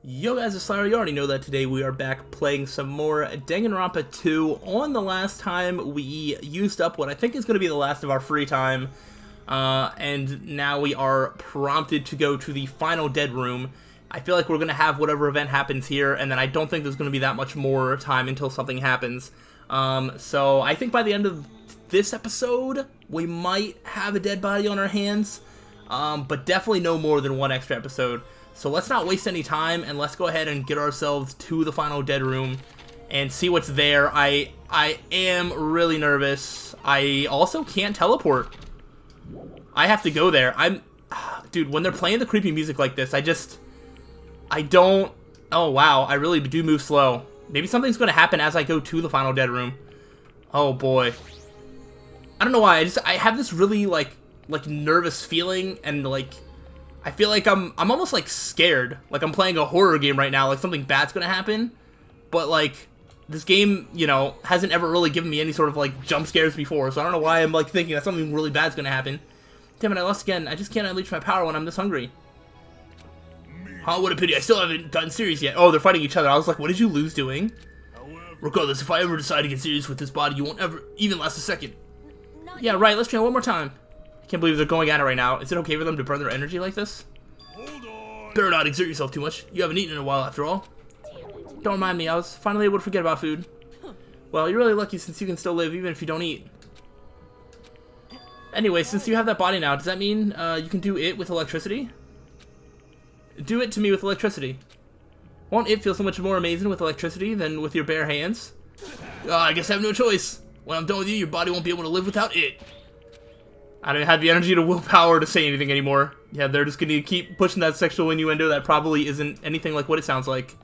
Yo guys, it's slyroh. You already know that today we are back playing some more Danganronpa 2. On the last time, we used up what I think is going to be the last of our free time. And now we are prompted to go to the final dead room. I feel like we're going to have whatever event happens here, and then I don't think there's going to be that much more time until something happens. So I think by the end of this episode, we might have a dead body on our hands. But definitely no more than one extra episode. So let's not waste any time, and let's go ahead and get ourselves to the final dead room and see what's there. I am really nervous. I also can't teleport. I have to go there. Dude, when they're playing the creepy music like this, I don't... Oh, wow, I really do move slow. Maybe something's going to happen as I go to the final dead room. Oh, boy. I don't know why, I have this really, like nervous feeling, and, I feel like I'm almost, scared. Like, I'm playing a horror game right now, like something bad's gonna happen. But, this game, hasn't ever really given me any sort of, jump scares before, so I don't know why I'm, thinking that something really bad's gonna happen. Damn it, I lost again. I just can't unleash my power when I'm this hungry. Oh, what a pity. I still haven't gotten serious yet. Oh, they're fighting each other. I was like, what did you lose doing? Regardless, if I ever decide to get serious with this body, you won't ever even last a second. Yeah, right, let's try one more time. I can't believe they're going at it right now. Is it okay for them to burn their energy like this? Hold on. Better not exert yourself too much. You haven't eaten in a while after all. Don't mind me, I was finally able to forget about food. Well, you're really lucky since you can still live even if you don't eat. Anyway, since you have that body now, does that mean you can do it with electricity? Do it to me with electricity. Won't it feel so much more amazing with electricity than with your bare hands? I guess I have no choice. When I'm done with you, your body won't be able to live without it. I don't have the energy to willpower to say anything anymore. Yeah, they're just gonna keep pushing that sexual innuendo that probably isn't anything like what it sounds like.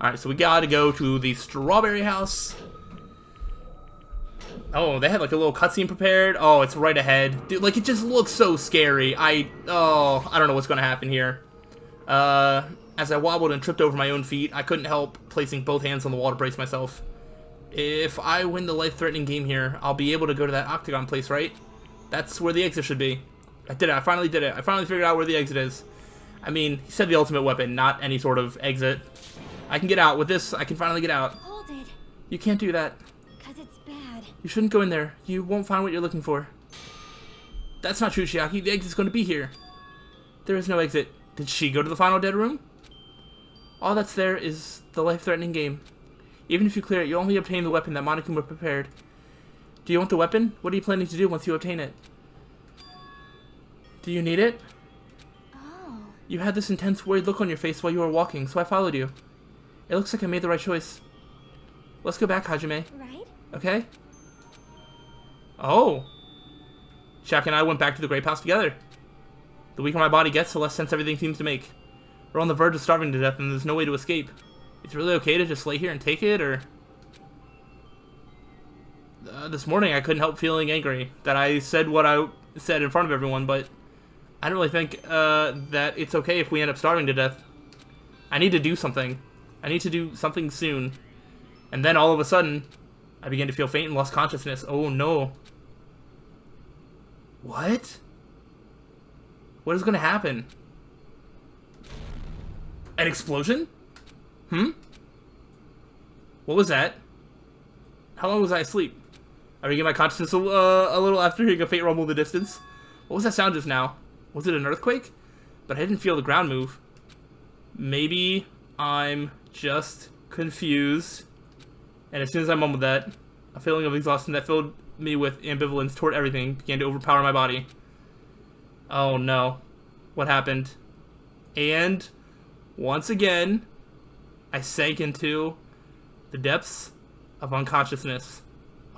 Alright, so we gotta go to the strawberry house. Oh, they had a little cutscene prepared. Oh, it's right ahead. Dude, it just looks so scary. I don't know what's gonna happen here. As I wobbled and tripped over my own feet, I couldn't help placing both hands on the wall to brace myself. If I win the life-threatening game here, I'll be able to go to that octagon place, right? That's where the exit should be. I did it. I finally did it. I finally figured out where the exit is. I mean, he said the ultimate weapon, not any sort of exit. I can get out. With this, I can finally get out. Hold it. You can't do that. 'Cause it's bad. You shouldn't go in there. You won't find what you're looking for. That's not true, Chiaki. The exit's going to be here. There is no exit. Did she go to the final dead room? All that's there is the life-threatening game. Even if you clear it, you only obtain the weapon that Monokuma prepared. Do you want the weapon? What are you planning to do once you obtain it? Do you need it? Oh. You had this intense, worried look on your face while you were walking, so I followed you. It looks like I made the right choice. Let's go back, Hajime. Right? Okay? Oh. Shaq and I went back to the grape house together. The weaker my body gets, the less sense everything seems to make. We're on the verge of starving to death, and there's no way to escape. It's really okay to just lay here and take it, or... this morning I couldn't help feeling angry that I said what I said in front of everyone, but I don't really think that it's okay if we end up starving to death. I need to do something. I need to do something soon. And then all of a sudden, I began to feel faint and lost consciousness. Oh no. What? What is going to happen? An explosion? What was that? How long was I asleep? I regained my consciousness a little after hearing a faint rumble in the distance. What was that sound just now? Was it an earthquake? But I didn't feel the ground move. Maybe I'm just confused. And as soon as I mumbled that, a feeling of exhaustion that filled me with ambivalence toward everything began to overpower my body. Oh no. What happened? And once again, I sank into the depths of unconsciousness.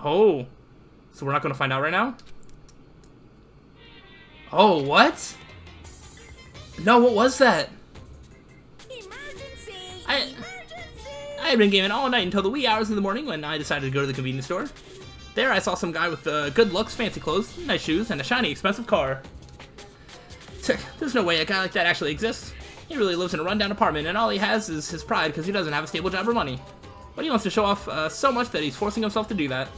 Oh. So we're not going to find out right now? Oh, what? No, what was that? Emergency! I had been gaming all night until the wee hours of the morning when I decided to go to the convenience store. There I saw some guy with good looks, fancy clothes, nice shoes, and a shiny, expensive car. There's no way a guy like that actually exists. He really lives in a rundown apartment, and all he has is his pride because he doesn't have a stable job or money. But he wants to show off so much that he's forcing himself to do that.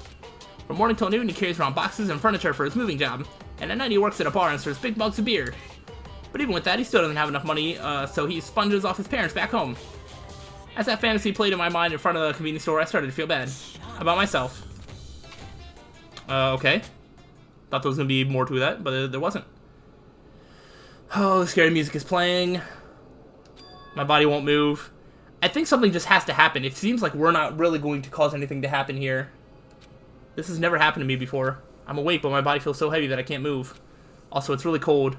From morning till noon, he carries around boxes and furniture for his moving job, and at night he works at a bar and serves big mugs of beer. But even with that, he still doesn't have enough money, so he sponges off his parents back home. As that fantasy played in my mind in front of the convenience store, I started to feel bad about myself. Okay. Thought there was going to be more to that, but there wasn't. Oh, scary music is playing. My body won't move. I think something just has to happen. It seems like we're not really going to cause anything to happen here. This has never happened to me before. I'm awake, but my body feels so heavy that I can't move. Also, it's really cold.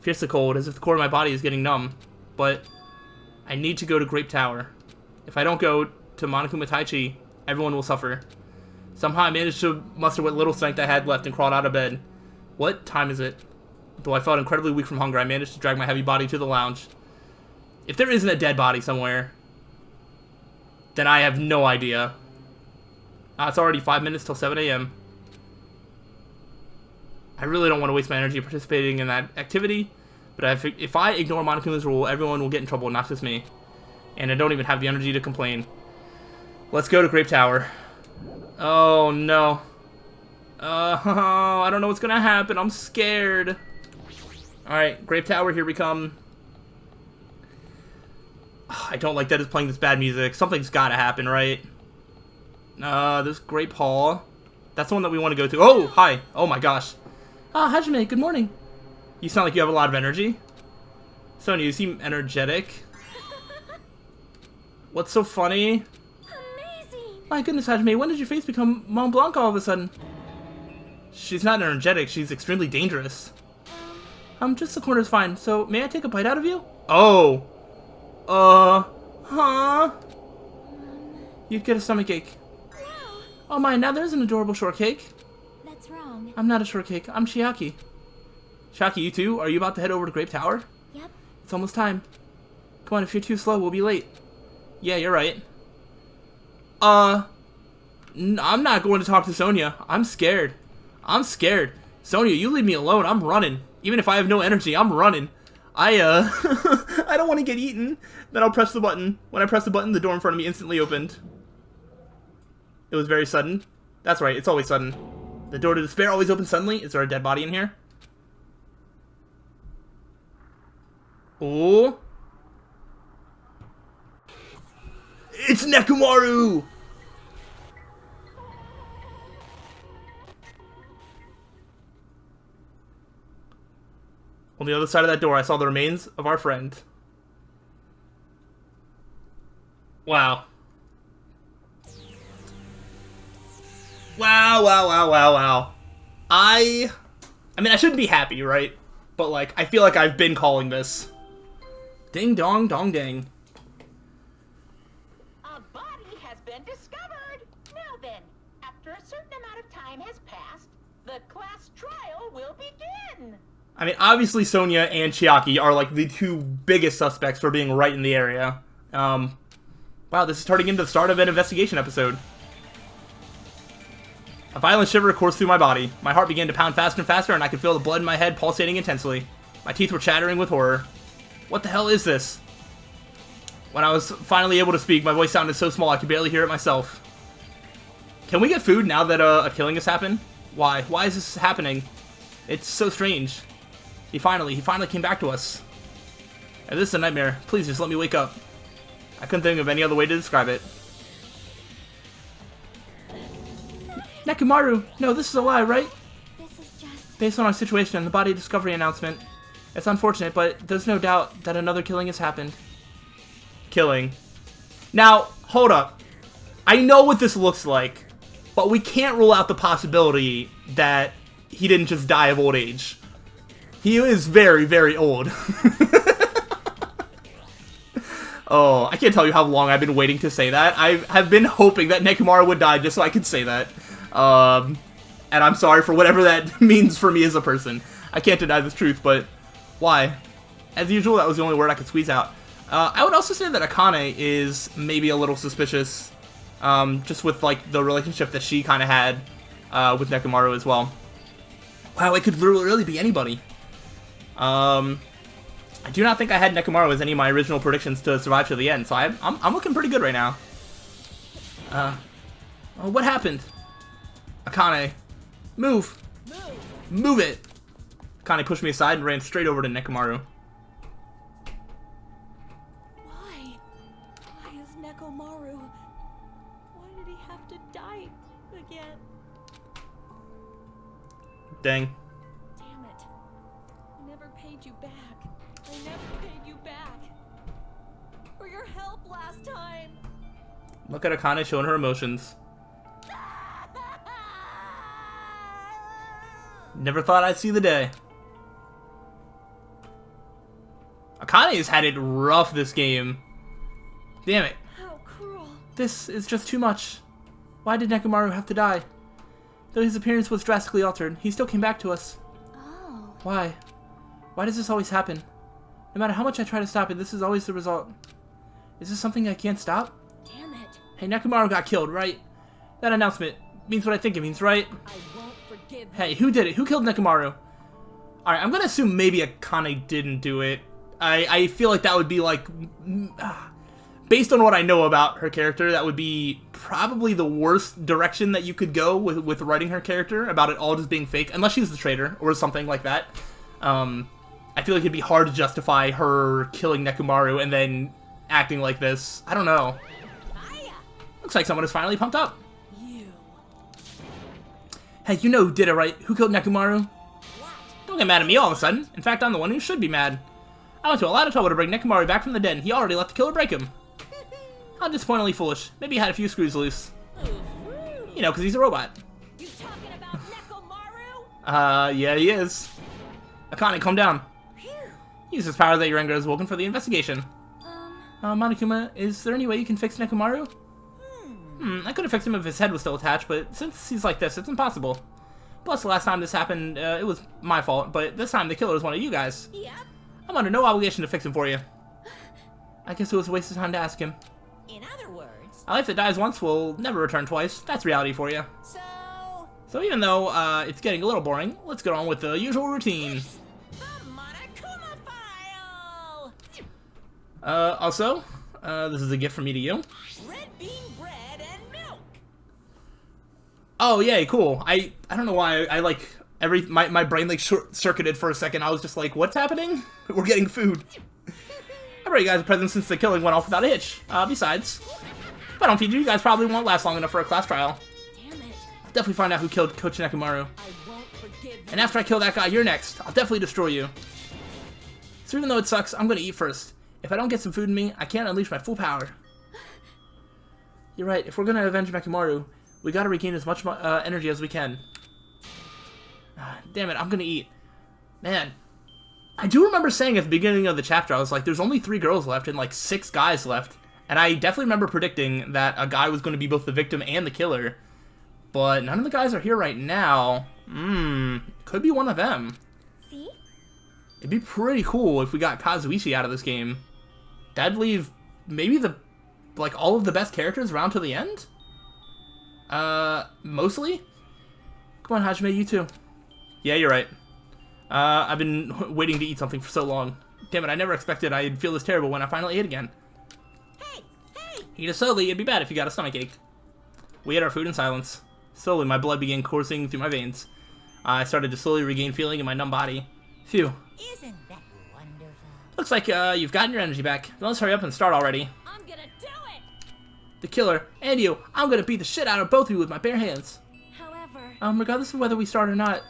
Fiercely cold, as if the core of my body is getting numb. But I need to go to Grape Tower. If I don't go to Monokuma Taichi, everyone will suffer. Somehow I managed to muster what little strength I had left and crawled out of bed. What time is it? Though I felt incredibly weak from hunger, I managed to drag my heavy body to the lounge. If there isn't a dead body somewhere, then I have no idea. It's already 5 minutes till 7 a.m. I really don't want to waste my energy participating in that activity, but if I ignore Monokuma's rule, everyone will get in trouble, not just me. And I don't even have the energy to complain. Let's go to Grape Tower. Oh, no. I don't know what's gonna happen. I'm scared. Alright, Grape Tower, here we come. I don't like that it's playing this bad music. Something's gotta happen, right? This Grape Hall. That's the one that we want to go to. Oh, hi. Oh my gosh. Hajime, good morning. You sound like you have a lot of energy. Sonia, you seem energetic. What's so funny? Amazing. My goodness, Hajime, when did your face become Mont Blanc all of a sudden? She's not energetic, she's extremely dangerous. Just the corner's fine, so may I take a bite out of you? Oh. Huh? You'd get a stomachache. No. Oh my, now there's an adorable shortcake. That's wrong. I'm not a shortcake, I'm Chiaki. Chiaki, you too? Are you about to head over to Grape Tower? Yep. It's almost time. Come on, if you're too slow, we'll be late. Yeah, you're right. I'm not going to talk to Sonia. I'm scared. Sonia, you leave me alone. I'm running. Even if I have no energy, I'm running. I don't want to get eaten. Then I'll press the button. When I press the button, the door in front of me instantly opened. It was very sudden. That's right, it's always sudden. The door to despair always opens suddenly. Is there a dead body in here? Oh. It's Nekomaru! On the other side of that door, I saw the remains of our friend. Wow. Wow. I mean, I shouldn't be happy, right? But, like, I feel like I've been calling this. Ding dong dong dang. A body has been discovered. Now then, after a certain amount of time has passed, the class trial will begin. I mean, obviously Sonia and Chiaki are, like, the two biggest suspects for being right in the area. Wow, this is turning into the start of an investigation episode. A violent shiver coursed through my body. My heart began to pound faster and faster, and I could feel the blood in my head pulsating intensely. My teeth were chattering with horror. What the hell is this? When I was finally able to speak, my voice sounded so small I could barely hear it myself. Can we get food now that a killing has happened? Why? Why is this happening? It's so strange. He finally came back to us. And this is a nightmare. Please just let me wake up. I couldn't think of any other way to describe it. Nekomaru! No, this is a lie, right? This is just... Based on our situation and the body discovery announcement. It's unfortunate, but there's no doubt that another killing has happened. Killing. Now, hold up. I know what this looks like, but we can't rule out the possibility that he didn't just die of old age. He is very, very old. Oh, I can't tell you how long I've been waiting to say that. I have been hoping that Nekomaru would die just so I could say that. And I'm sorry for whatever that means for me as a person. I can't deny this truth, but why? As usual, that was the only word I could squeeze out. I would also say that Akane is maybe a little suspicious, just with, like, the relationship that she kind of had with Nekomaru as well. Wow, it could really be anybody. I do not think I had Nekomaru as any of my original predictions to survive to the end, so I'm looking pretty good right now. Oh, what happened? Akane, move! Move it! Akane pushed me aside and ran straight over to Nekomaru. Nekomaru. Why did he have to die again? Dang. Damn it. I never paid you back. I never paid you back. For your help last time. Look at Akane showing her emotions. Never thought I'd see the day. Akane's had it rough this game. Damn it. How cruel. This is just too much. Why did Nekomaru have to die? Though his appearance was drastically altered, he still came back to us. Oh. Why? Why does this always happen? No matter how much I try to stop it, this is always the result. Is this something I can't stop? Damn it. Hey, Nekomaru got killed, right? That announcement means what I think it means, right? I won't forgive Hey, who did it? Who killed Nekomaru? Alright, I'm gonna assume maybe Akane didn't do it. I feel like that would be like... based on what I know about her character, that would be probably the worst direction that you could go with writing her character, about it all just being fake, unless she's the traitor, or something like that. I feel like it'd be hard to justify her killing Nekomaru and then acting like this. I don't know. Looks like someone is finally pumped up. you. Hey, you know who did it, right? Who killed Nekomaru? Don't get mad at me all of a sudden. In fact, I'm the one who should be mad. I went to a lot of trouble to bring Nekomaru back from the dead, and he already let the killer break him. How disappointingly foolish. Maybe he had a few screws loose. You know, because he's a robot. You talking about Nekomaru? Yeah, he is. Akane, calm down. Use his power that your anger has woken for the investigation. Monokuma, is there any way you can fix Nekomaru? I could have fixed him if his head was still attached, but since he's like this, it's impossible. Plus, the last time this happened, it was my fault, but this time the killer was one of you guys. Yep. I'm under no obligation to fix him for you. I guess it was a waste of time to ask him. In other words, A life that dies once will never return twice. That's reality for you. so So even though it's getting a little boring, let's get on with the usual routine. the Monokuma file. Also, this is a gift from me to you. Red bean bread and milk. Oh, yay, cool. I don't know why I like my brain like short-circuited for a second. I was just like, what's happening? We're getting food. I brought you guys a present since the killing went off without a hitch. Besides, if I don't feed you, you guys probably won't last long enough for a class trial. Damn it. I'll definitely find out who killed Coach Nekomaru. I won't forgive you. And after I kill that guy, you're next. I'll definitely destroy you. So even though it sucks, I'm gonna eat first. If I don't get some food in me, I can't unleash my full power. You're right, if we're gonna avenge Nekomaru, we gotta regain as much energy as we can. Damn it, I'm gonna eat. Man, I do remember saying at the beginning of the chapter, I was like, there's only 3 girls left and like 6 guys left. And I definitely remember predicting that a guy was gonna be both the victim and the killer. But none of the guys are here right now. Could be one of them. See? It'd be pretty cool if we got Kazuichi out of this game. That'd leave maybe all of the best characters around to the end? Mostly? Come on, Hajime, you too. Yeah, you're right. I've been waiting to eat something for so long. Damn it, I never expected I'd feel this terrible when I finally ate again. Hey, Eat it slowly, it'd be bad if you got a stomachache. We ate our food in silence. Slowly, my blood began coursing through my veins. I started to slowly regain feeling in my numb body. Phew. isn't that wonderful? Looks like, you've gotten your energy back. Then let's hurry up and start already. I'm gonna do it. The killer, and you, I'm gonna beat the shit out of both of you with my bare hands. However, Regardless of whether we start or not,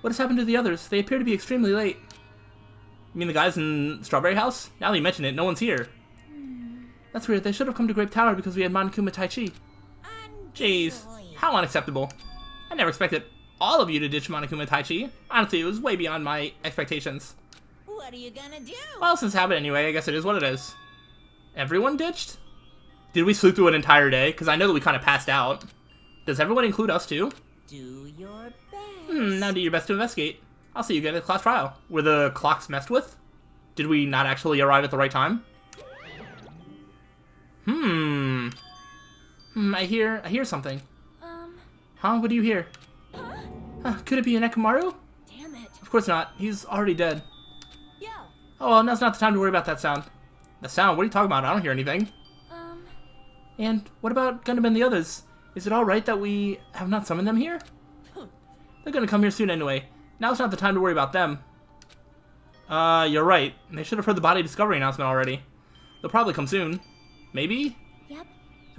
what has happened to the others? They appear to be extremely late. You mean the guys in Strawberry House? Now that you mention it, no one's here. That's weird, they should have come to Grape Tower because we had Monokuma Taichi. Jeez, how unacceptable. I never expected all of you to ditch Monokuma Taichi. Honestly, it was way beyond my expectations. What are you gonna do? Well, since it happened anyway, I guess it is what it is. Everyone ditched? Did we sleep through an entire day? Because I know that we kind of passed out. Does everyone include us too? Do your best. Now do your best to investigate. I'll see you get a class trial. Were the clocks messed with? Did we not actually arrive at the right time? I hear something. Huh? What do you hear? Could it be a Nekomaru? damn it. Of course not. He's already dead. Yo, Oh, well, now's not the time to worry about that sound. The sound? What are you talking about? I don't hear anything. And what about Gundam and the others? Is it alright that we have not summoned them here? They're gonna come here soon anyway. Now's not the time to worry about them. You're right. They should have heard the body discovery announcement already. They'll probably come soon. Maybe? Yep.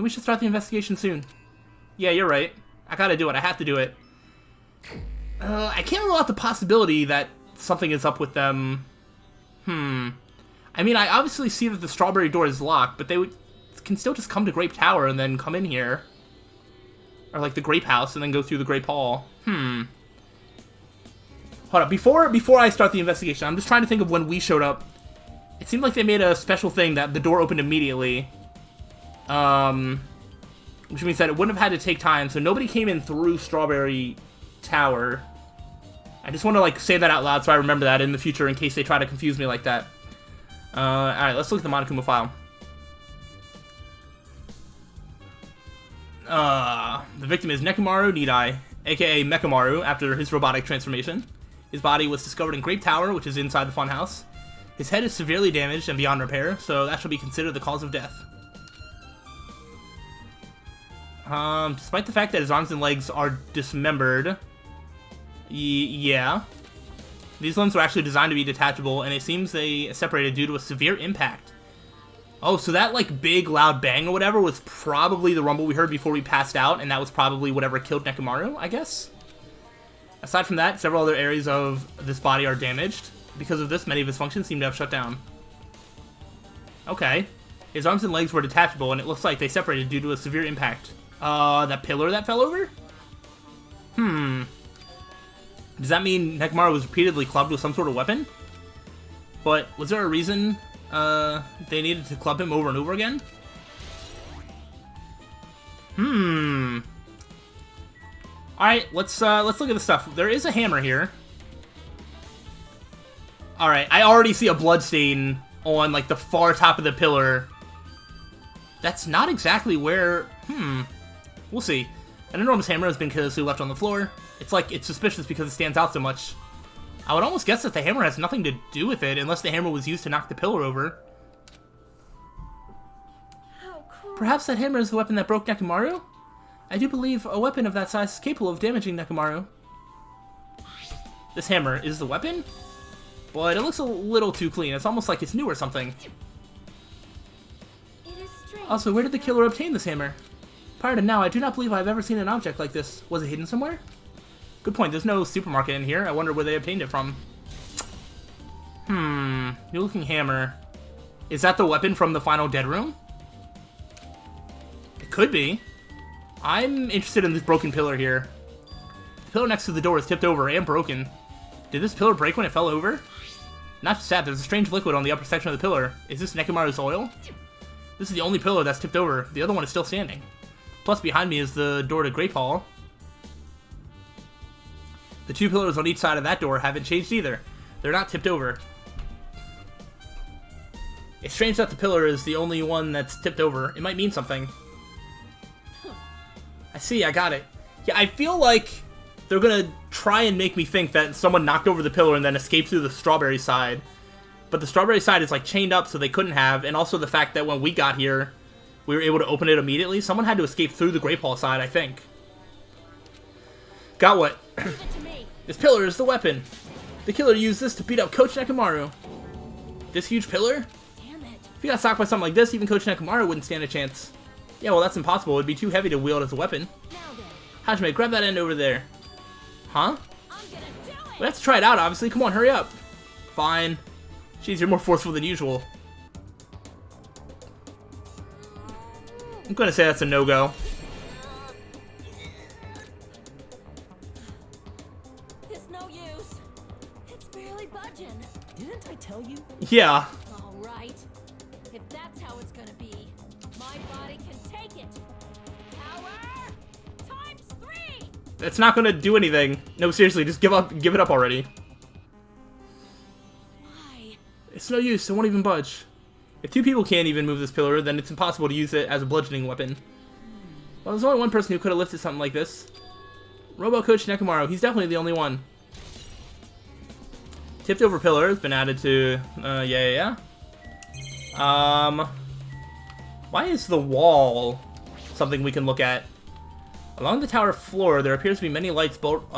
Then we should start the investigation soon. Yeah, you're right. I gotta do it. I have to do it. I can't rule out the possibility that something is up with them. I mean, I obviously see that the strawberry door is locked, but they can still just come to Grape Tower and then come in here. Or, like, the Grape House and then go through the Grape Hall. Hold up. Before I start the investigation, I'm just trying to think of when we showed up. It seemed like they made a special thing that the door opened immediately. Which means that it wouldn't have had to take time, so nobody came in through Strawberry Tower. I just want to, like, say that out loud so I remember that in the future in case they try to confuse me like that. Alright, let's look at the Monokuma file. The victim is Nekomaru Nidai, aka Mekamaru, after his robotic transformation. His body was discovered in Grape Tower, which is inside the funhouse. His head is severely damaged and beyond repair, so that should be considered the cause of death. Despite the fact that his arms and legs are dismembered, yeah. These limbs were actually designed to be detachable, and it seems they separated due to a severe impact. Oh, so that, like, big, loud bang or whatever was probably the rumble we heard before we passed out, and that was probably whatever killed Nekomaru, I guess? Aside from that, several other areas of this body are damaged. Because of this, many of his functions seem to have shut down. Okay. His arms and legs were detachable, and it looks like they separated due to a severe impact. That pillar that fell over? Does that mean Nekomaru was repeatedly clubbed with some sort of weapon? But was there a reason they needed to club him over and over again? Alright, let's look at the stuff. There is a hammer here. Alright, I already see a bloodstain on, like, the far top of the pillar. That's not exactly where... We'll see. An enormous hammer has been carelessly left on the floor. It's like, it's suspicious because it stands out so much. I would almost guess that the hammer has nothing to do with it, unless the hammer was used to knock the pillar over. How cruel. Perhaps that hammer is the weapon that broke Nekomaru? I do believe a weapon of that size is capable of damaging Nekomaru. This hammer is the weapon? But it looks a little too clean. It's almost like it's new or something. It is strange. Also, where did the killer obtain this hammer? Prior to now, I do not believe I've ever seen an object like this. Was it hidden somewhere? Good point. There's no supermarket in here. I wonder where they obtained it from. New-looking hammer. Is that the weapon from the final dead room? It could be. I'm interested in this broken pillar here. The pillar next to the door is tipped over and broken. Did this pillar break when it fell over? Not just that, there's a strange liquid on the upper section of the pillar. Is this Nekomaru's oil? This is the only pillar that's tipped over. The other one is still standing. Plus, behind me is the door to Grape Hall. The two pillars on each side of that door haven't changed either. They're not tipped over. It's strange that the pillar is the only one that's tipped over. It might mean something. I see, I got it. Yeah, I feel like they're gonna try and make me think that someone knocked over the pillar and then escaped through the strawberry side. But the strawberry side is, like, chained up so they couldn't have, and also the fact that when we got here, we were able to open it immediately. Someone had to escape through the Grape Hall side, I think. Got what? Give it to me. This pillar is the weapon. The killer used this to beat up Coach Nekomaru. This huge pillar? Damn it. If he got socked by something like this, even Coach Nekomaru wouldn't stand a chance. Yeah, well, that's impossible. It'd be too heavy to wield as a weapon. Now then. Hajime, grab that end over there. Huh? I'm gonna do it. We have to try it out, obviously. Come on, hurry up. Fine. Jeez, you're more forceful than usual. I'm gonna say that's a no-go. It's no use. It's barely budging. Didn't I tell you? Yeah. All right. If that's how it's gonna be, my body can take it. Power times 3. That's not gonna do anything. No, seriously, just give up. Give it up already. Why? It's no use. It won't even budge. If two people can't even move this pillar, then it's impossible to use it as a bludgeoning weapon. Well, there's only one person who could have lifted something like this. Robo Coach Nekomaru. He's definitely the only one. Tipped over pillar has been added to... yeah. Why is the wall something we can look at? Along the tower floor, there appears to be many lights built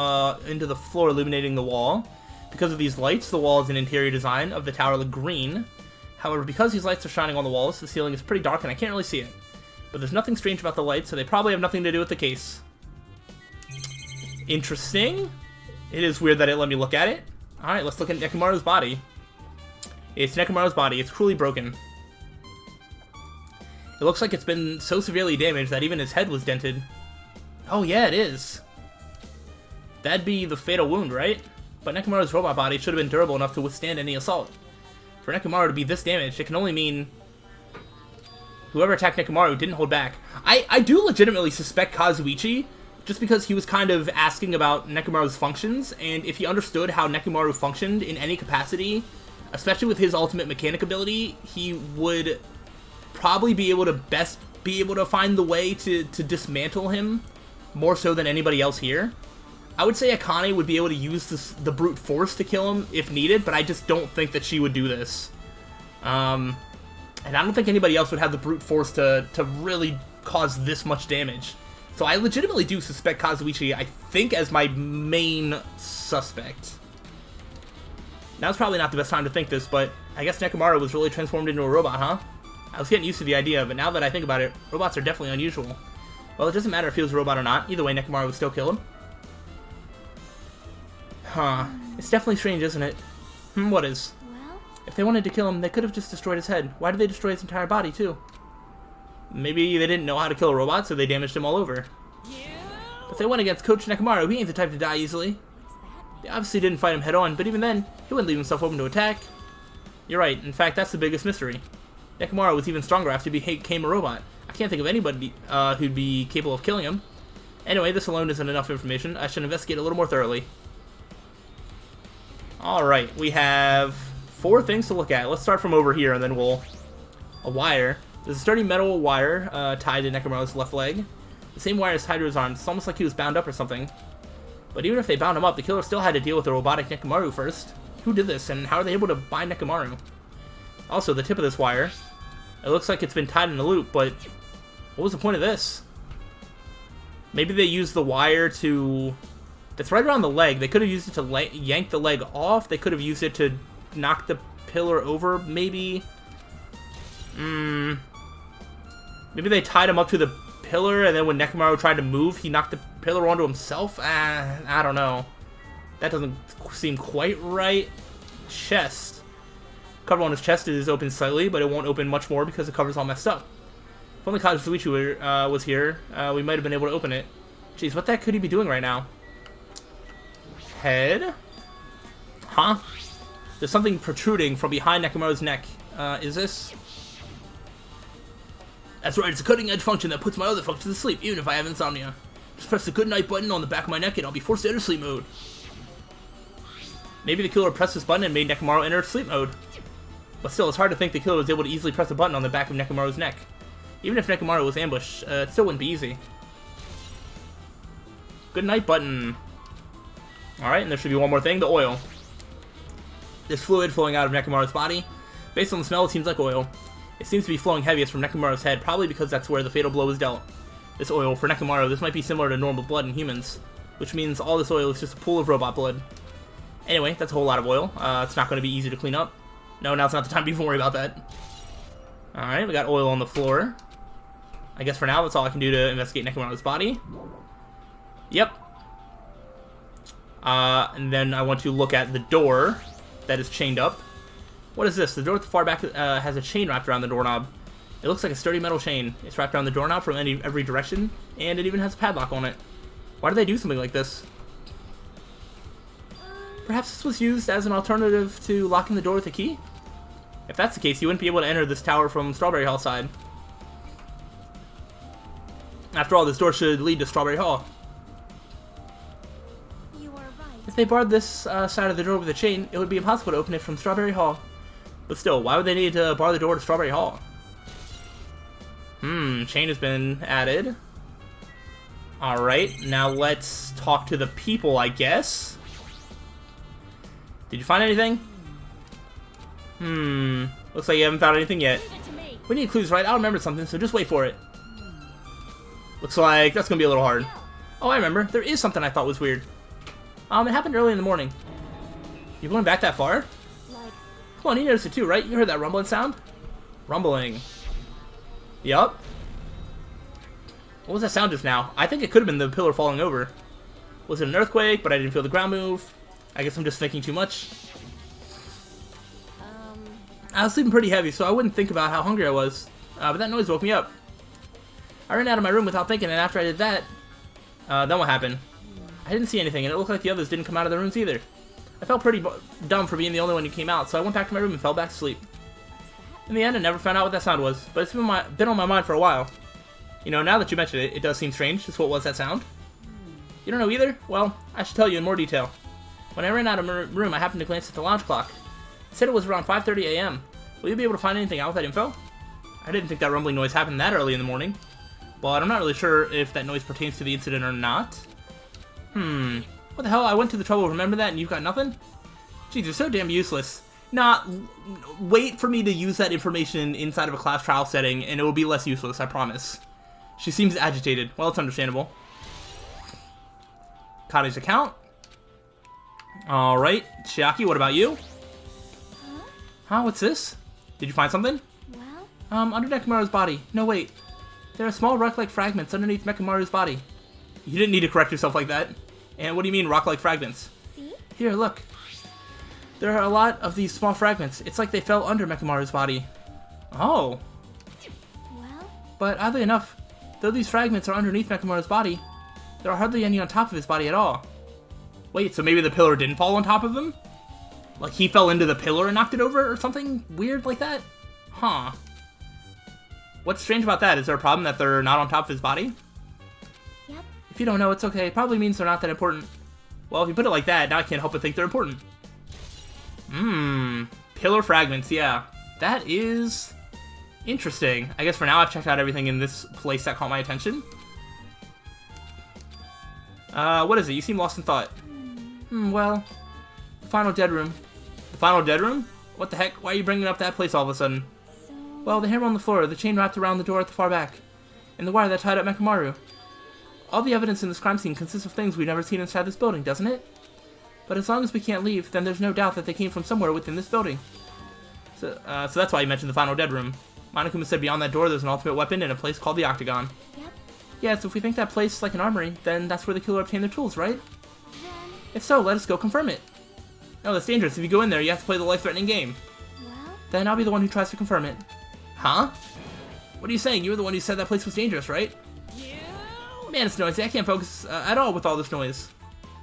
into the floor illuminating the wall. Because of these lights, the wall is an interior design of the tower look green. However, because these lights are shining on the walls, the ceiling is pretty dark and I can't really see it. But there's nothing strange about the lights, so they probably have nothing to do with the case. Interesting. It is weird that it let me look at it. Alright, let's look at Nekomaru's body. It's Nekomaru's body. It's cruelly broken. It looks like it's been so severely damaged that even his head was dented. Oh yeah, it is. That'd be the fatal wound, right? But Nekomaru's robot body should have been durable enough to withstand any assault. For Nekomaru to be this damaged, it can only mean whoever attacked Nekomaru didn't hold back. I do legitimately suspect Kazuichi, just because he was kind of asking about Nekomaru's functions, and if he understood how Nekomaru functioned in any capacity, especially with his ultimate mechanic ability, he would probably be able to find the way to dismantle him more so than anybody else here. I would say Akane would be able to use the brute force to kill him if needed, but I just don't think that she would do this. And I don't think anybody else would have the brute force to really cause this much damage. So I legitimately do suspect Kazuichi, I think, as my main suspect. Now's probably not the best time to think this, but I guess Nekomaru was really transformed into a robot, huh? I was getting used to the idea, but now that I think about it, robots are definitely unusual. Well, it doesn't matter if he was a robot or not. Either way, Nekomaru was still killed. Huh. It's definitely strange, isn't it? What is? Well? If they wanted to kill him, they could have just destroyed his head. Why did they destroy his entire body, too? Maybe they didn't know how to kill a robot, so they damaged him all over. But they went against Coach Nekomaru. He ain't the type to die easily. They obviously didn't fight him head-on, but even then, he wouldn't leave himself open to attack. You're right. In fact, that's the biggest mystery. Nekomaru was even stronger after he became a robot. I can't think of anybody who'd be capable of killing him. Anyway, this alone isn't enough information. I should investigate a little more thoroughly. Alright, we have 4 things to look at. Let's start from over here, and then a wire. There's a sturdy metal wire tied to Nekomaru's left leg. The same wire is tied to his arms. It's almost like he was bound up or something. But even if they bound him up, the killer still had to deal with the robotic Nekomaru first. Who did this, and how are they able to bind Nekomaru? Also, the tip of this wire. It looks like it's been tied in a loop, but what was the point of this? Maybe they used the wire to... It's right around the leg. They could have used it to yank the leg off. They could have used it to knock the pillar over, maybe. Maybe they tied him up to the pillar, and then when Nekomaru tried to move, he knocked the pillar onto himself? I don't know. That doesn't seem quite right. Chest. Cover on his chest is open slightly, but it won't open much more because the cover's all messed up. If only Kazuichi was here, we might have been able to open it. Jeez, what the heck could he be doing right now? Head? Huh? There's something protruding from behind Nekomaru's neck. Is this? That's right, it's a cutting-edge function that puts my other functions to sleep, even if I have insomnia. Just press the good night button on the back of my neck and I'll be forced to enter sleep mode. Maybe the killer pressed this button and made Nekomaru enter sleep mode. But still, it's hard to think the killer was able to easily press a button on the back of Nekomaru's neck. Even if Nekomaru was ambushed, it still wouldn't be easy. Good night button. Alright, and there should be one more thing, the oil. There's fluid flowing out of Nekomaru's body. Based on the smell, it seems like oil. It seems to be flowing heaviest from Nekomaru's head, probably because that's where the fatal blow was dealt. This oil, for Nekomaru, this might be similar to normal blood in humans, which means all this oil is just a pool of robot blood. Anyway, that's a whole lot of oil. It's not going to be easy to clean up. No, now's not the time to even worry about that. Alright, we got oil on the floor. I guess for now, that's all I can do to investigate Nekomaru's body. Yep. And then I want to look at the door that is chained up. What is this? The door at the far back has a chain wrapped around the doorknob. It looks like a sturdy metal chain. It's wrapped around the doorknob from every direction, and it even has a padlock on it. Why do they do something like this? Perhaps this was used as an alternative to locking the door with a key? If that's the case, you wouldn't be able to enter this tower from Strawberry Hall side. After all, this door should lead to Strawberry Hall. You are right. If they barred this side of the door with a chain, it would be impossible to open it from Strawberry Hall. But still, why would they need to bar the door to Strawberry Hall? Chain has been added. Alright, now let's talk to the people, I guess. Did you find anything? Looks like you haven't found anything yet. We need clues, right? I'll remember something, so just wait for it. Looks like that's gonna be a little hard. Oh, I remember. There is something I thought was weird. It happened early in the morning. You going back that far? Come on, you noticed it too, right? You heard that rumbling sound? Rumbling. Yup. What was that sound just now? I think it could have been the pillar falling over. Was it an earthquake, but I didn't feel the ground move? I guess I'm just thinking too much. I was sleeping pretty heavy, so I wouldn't think about how hungry I was. But that noise woke me up. I ran out of my room without thinking, and after I did that, then what happened? I didn't see anything, and it looked like the others didn't come out of their rooms either. I felt pretty dumb for being the only one who came out, so I went back to my room and fell back to sleep. In the end, I never found out what that sound was, but it's been on my mind for a while. You know, now that you mention it, it does seem strange. Just what was that sound? You don't know either? Well, I should tell you in more detail. When I ran out of my room, I happened to glance at the lounge clock. It said it was around 5:30 a.m. Will you be able to find anything out with that info? I didn't think that rumbling noise happened that early in the morning. But I'm not really sure if that noise pertains to the incident or not. What the hell? I went to the trouble to remember that and you've got nothing? Jeez, you're so damn useless. Wait for me to use that information inside of a class trial setting and it will be less useless, I promise. She seems agitated. Well, it's understandable. Kane's account. Alright. Chiaki, what about you? Huh? What's this? Did you find something? Well? Under Nekomaru's body. No, wait. There are small rock-like fragments underneath Nekomaru's body. You didn't need to correct yourself like that. And what do you mean, rock-like fragments? See? Here, look. There are a lot of these small fragments. It's like they fell under Nekomaru's body. Oh. Well? But oddly enough, though these fragments are underneath Nekomaru's body, there are hardly any on top of his body at all. Wait, so maybe the pillar didn't fall on top of him? Like he fell into the pillar and knocked it over or something weird like that? Huh. What's strange about that? Is there a problem that they're not on top of his body? Yep. If you don't know, it's okay. It probably means they're not that important. Well, if you put it like that, now I can't help but think they're important. Pillar fragments, yeah. That is interesting. I guess for now I've checked out everything in this place that caught my attention. What is it? You seem lost in thought. Well, the final dead room. The final dead room? What the heck? Why are you bringing up that place all of a sudden? So... Well, the hammer on the floor, the chain wrapped around the door at the far back, and the wire that tied up Nekomaru. All the evidence in this crime scene consists of things we've never seen inside this building, doesn't it? But as long as we can't leave, then there's no doubt that they came from somewhere within this building. So that's why you mentioned the final dead room. Monokuma said beyond that door there's an ultimate weapon in a place called the Octagon. Yep. Yeah, so if we think that place is like an armory, then that's where the killer obtained their tools, right? Then... If so, let us go confirm it. No, that's dangerous. If you go in there, you have to play the life-threatening game. Well? Then I'll be the one who tries to confirm it. Huh? What are you saying? You were the one who said that place was dangerous, right? Man, it's noisy. I can't focus at all with all this noise.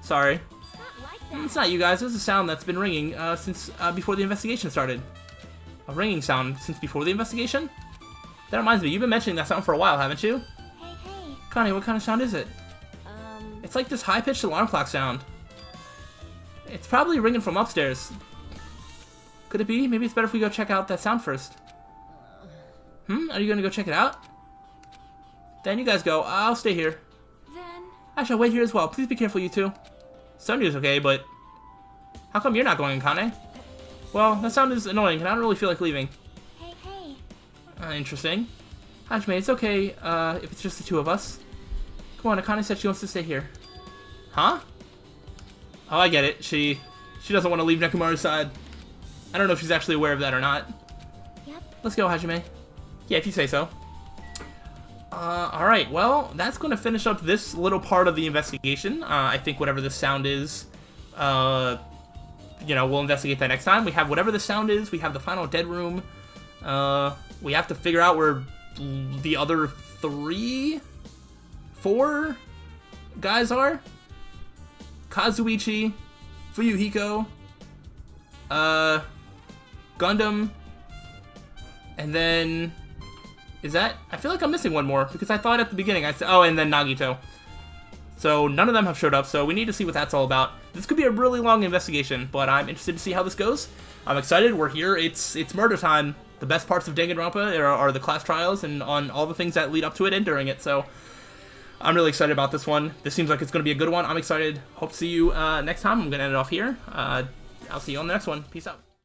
Sorry. It's not like that. It's not you guys. It's a sound that's been ringing since before the investigation started. A ringing sound since before the investigation? That reminds me, you've been mentioning that sound for a while, haven't you? Hey, hey. Connie, what kind of sound is it? It's like this high-pitched alarm clock sound. It's probably ringing from upstairs. Could it be? Maybe it's better if we go check out that sound first. Are you gonna go check it out? Then you guys go. I'll stay here. Then... I shall wait here as well. Please be careful, you two. Sonya's okay, but... How come you're not going, Kane? Well, that sound is annoying, and I don't really feel like leaving. Hey, hey. Interesting. Hajime, it's okay if it's just the two of us. Come on, Akane said she wants to stay here. Huh? Oh, I get it. She doesn't want to leave Nekomaru's side. I don't know if she's actually aware of that or not. Yep. Let's go, Hajime. Yeah, if you say so. Alright, well, that's going to finish up this little part of the investigation. I think whatever this sound is, you know, we'll investigate that next time. We have whatever the sound is. We have the final dead room. We have to figure out where the other 4 guys are. Kazuichi, Fuyuhiko, Gundam, and then... Is that... I feel like I'm missing one more, because I thought at the beginning I said... Oh, and then Nagito. So, none of them have showed up, so we need to see what that's all about. This could be a really long investigation, but I'm interested to see how this goes. I'm excited, we're here, it's murder time. The best parts of Danganronpa are the class trials, and on all the things that lead up to it and during it, so... I'm really excited about this one. This seems like it's going to be a good one. I'm excited. Hope to see you next time. I'm going to end it off here. I'll see you on the next one. Peace out.